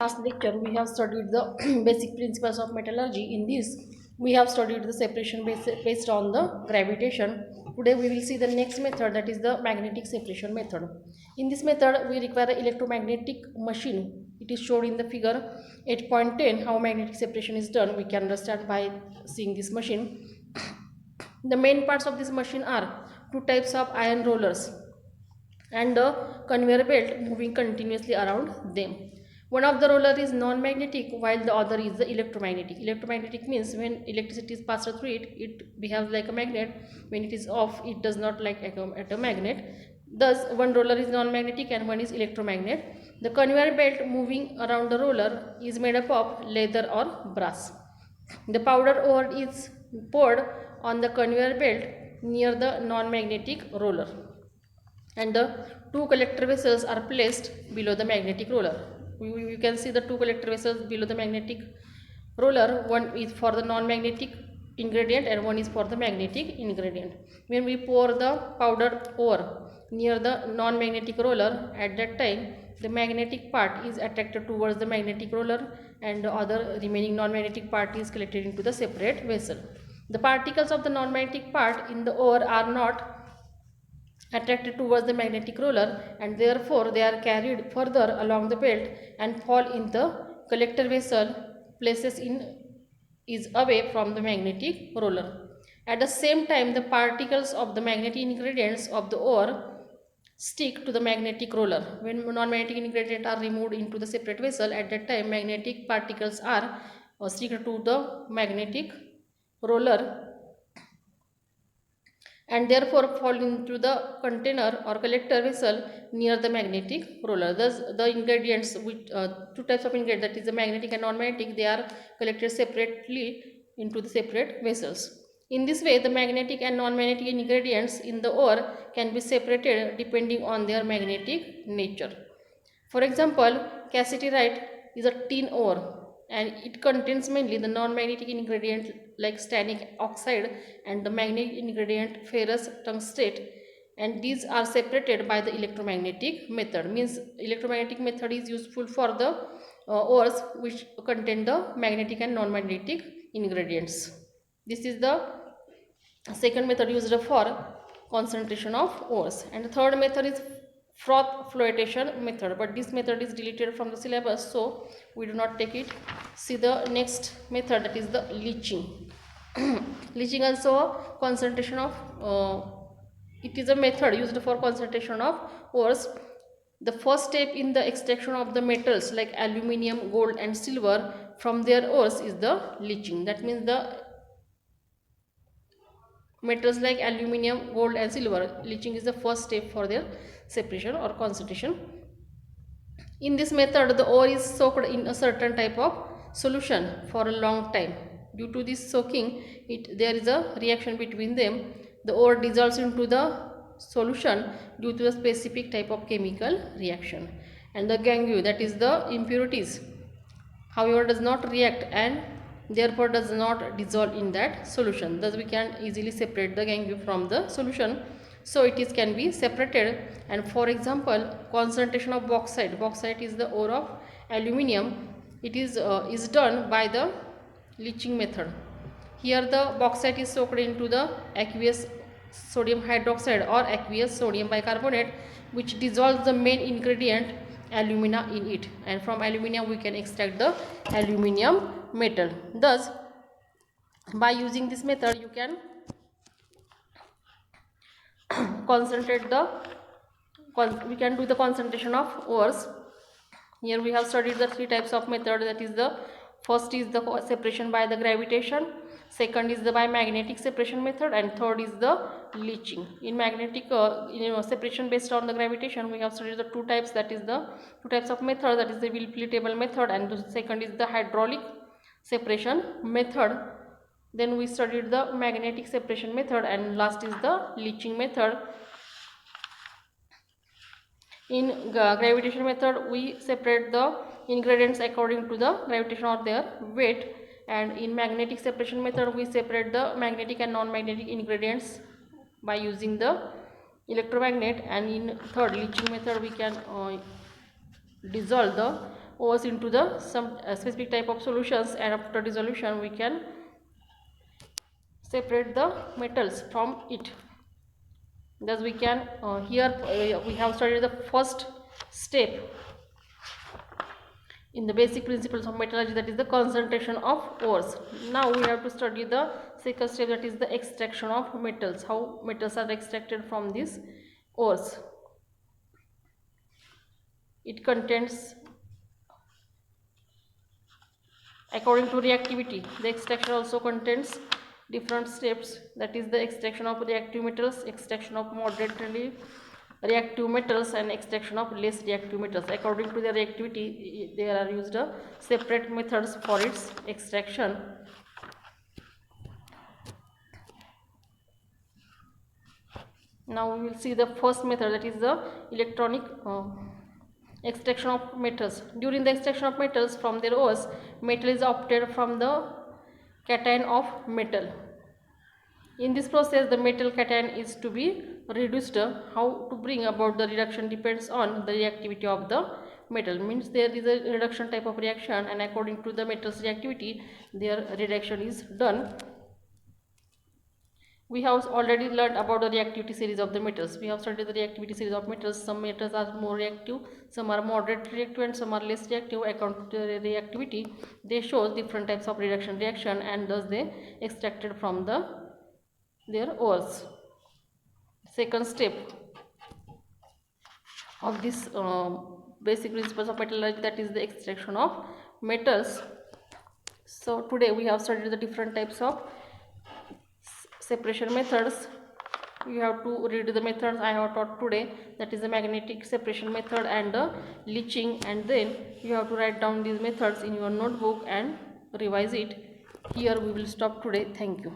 Last lecture we have studied the basic principles of metallurgy. In this we have studied the separation based on the gravitation. Today we will see the next method, that is the magnetic separation method. In this method we require an electromagnetic machine. It is shown in the figure 8.10. How magnetic separation is done we can understand by seeing this machine. The main parts of this machine are two types of iron rollers and a conveyor belt moving continuously around them. One of the roller is non-magnetic while the other is the electromagnetic. Electromagnetic means when electricity is passed through it, it behaves like a magnet. When it is off, it does not like a magnet. Thus, one roller is non-magnetic and one is electromagnet. The conveyor belt moving around the roller is made up of leather or brass. The powder ore is poured on the conveyor belt near the non-magnetic roller, and the two collector vessels are placed below the magnetic roller. You can see the two collector vessels below the magnetic roller. One is for the non-magnetic ingredient and one is for the magnetic ingredient. When we pour the powder ore near the non-magnetic roller, at that time the magnetic part is attracted towards the magnetic roller and the other remaining non-magnetic part is collected into the separate vessel. The particles of the non-magnetic part in the ore are not attracted towards the magnetic roller, and therefore they are carried further along the belt and fall in the collector vessel places in is away from the magnetic roller. At the same time, the particles of the magnetic ingredients of the ore stick to the magnetic roller. When non-magnetic ingredients are removed into the separate vessel, at that time magnetic particles are stick to the magnetic roller and therefore fall into the container or collector vessel near the magnetic roller. Thus, the ingredients, which two types of ingredients, that is the magnetic and non-magnetic, they are collected separately into the separate vessels. In this way, the magnetic and non-magnetic ingredients in the ore can be separated depending on their magnetic nature. For example, cassiterite is a tin ore and it contains mainly the non-magnetic ingredient like stannic oxide and the magnetic ingredient ferrous tungstate, and these are separated by the electromagnetic method. Means electromagnetic method is useful for the ores which contain the magnetic and non-magnetic ingredients. This is the second method used for concentration of ores, and the third method is froth flotation method, but this method is deleted from the syllabus, so we do not take it. See the next method, that is the leaching. Leaching also a concentration of it is a method used for concentration of ores. The first step in the extraction of the metals like aluminium, gold and silver from their ores is the leaching. That means the metals like aluminium, gold and silver, leaching is the first step for their separation or concentration. In this method, the ore is soaked in a certain type of solution for a long time. Due to this soaking, there is a reaction between them. The ore dissolves into the solution due to a specific type of chemical reaction. And the gangue, that is the impurities, however does not react and therefore does not dissolve in that solution. Thus we can easily separate the gangue from the solution, so it can be separated. And for example, concentration of bauxite is the ore of aluminium. It is done by the leaching method. Here the bauxite is soaked into the aqueous sodium hydroxide or aqueous sodium bicarbonate, which dissolves the main ingredient alumina in it, and from aluminium we can extract the aluminium metal. Thus, by using this method you can concentrate the we can do the concentration of ores. Here we have studied the three types of method, that is the first is the separation by the gravitation, second is the by magnetic separation method, and third is the leaching. In magnetic separation based on the gravitation, we have studied the two types, that is the two types of method, that is the Wiley table method and the second is the hydraulic separation method. Then we studied the magnetic separation method and last is the leaching method. In gravitation method, we separate the ingredients according to the gravitation or their weight, and in magnetic separation method we separate the magnetic and non-magnetic ingredients by using the electromagnet, and in third leaching method we can dissolve the ores into the some specific type of solutions, and after dissolution we can separate the metals from it. Thus we can we have studied the first step in the basic principles of metallurgy, that is the concentration of ores. Now we have to study the second step, that is the extraction of metals, how metals are extracted from these ores. It contains, according to reactivity, the extraction also contains different steps, that is the extraction of reactive metals, extraction of moderately reactive metals, and extraction of less reactive metals. According to their reactivity, there are used separate methods for its extraction. Now we will see the first method, that is the electronic extraction of metals. During the extraction of metals from their ores, metal is obtained from the cation of metal. In this process, the metal cation is to be reduced. How to bring about the reduction depends on the reactivity of the metal. Means there is a reduction type of reaction, and according to the metal's reactivity, their reduction is done. We have already learned about the reactivity series of the metals. We have studied the reactivity series of metals. Some metals are more reactive, some are moderate reactive, and some are less reactive. According to the reactivity, they show different types of reduction reaction, and thus they extracted from their ores. Second step of this basic principles of metallurgy, that is the extraction of metals. So today we have studied the different types of separation methods. You have to read the methods I have taught today, that is the magnetic separation method and the leaching, and then you have to write down these methods in your notebook and revise it. Here we will stop today. Thank you.